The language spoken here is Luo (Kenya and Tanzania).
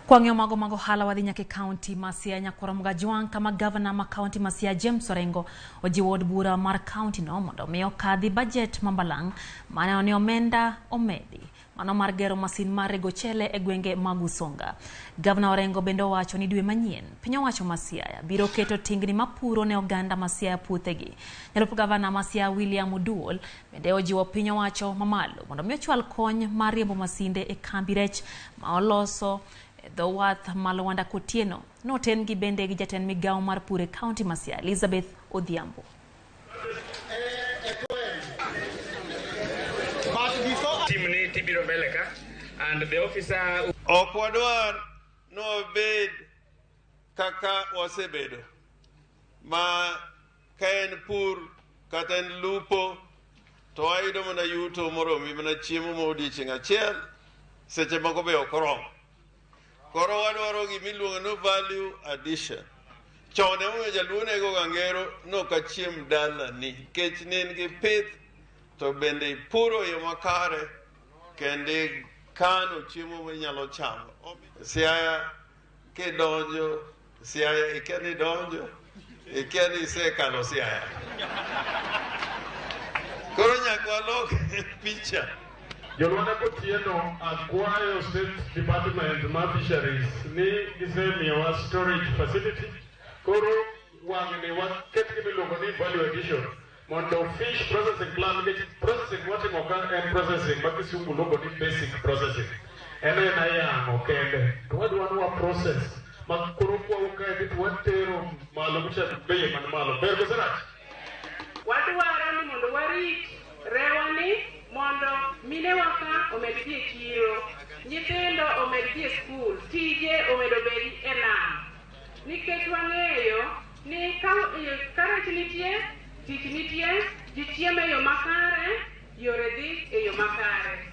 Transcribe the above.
Kwangyo mago hala wadhi nyake county ma Siaya nyakoro mgajuang kama governor ma county ma Siaya James Orengo ojiwo od bura mar county no mondo miyo kadhi budget mambalang mane oni omenda omedi mano mar gero masin mar rego chele e gwenge mag Usonga. Gavana Orengo bende owacho ni dwe manyien piny owacho ma Siaya biro keto tingni mapuro ne oganda ma Siaya puothegi. Jalup gavana ma Siaya William Uduol bende ojiwo piny owacho mamalo mondo miyo chwal kony mar riembo masinde e kambi rech ma oloso the Wath Malwanda Kotieno noten gi bende gi jatend migawo mar pure county ma Siaya Elizabeth Odhiambo. And the officer Okwadwar no bed kaka wasebedo ma kaen pur katen lupo to ayudo mana yuto moromi mana chiemo modiochieng' achiel seche moko be okrom. Koro wadwaro gimiluongo no value addition. Chone mo jaluone go gangero no kachiem dala ni kech nen gi pith to bende puro yo makare kende kano chiemo minyalo chamo. Siaya kidonjo Siaya ikeni donjo ikeni isekalo Siaya. Koro nyaka lok picha. Gavana Kotieno acquire State Department of Fisheries ni gisemiyowa storage facility. Koro wang'ni waket gimiluongo ni value addition mondo fish processing plant processing watimo ka en processing ma kisungu luongo ni basic processing. En ayang'o kende to wadwa ni wa process ma koro kwaukae to watero malo kucha beye man malo. Ber koserach? Wadwaro ni mondo warit rewani mondo mine waka omed dhi e chiro, nyithindo omed dhi e skul, tije omedo bedi e nam. Nikech wang'eyo ni ka rech nitie, tich nitie, ji chiemo e yo makare, yore dhi e yo makare.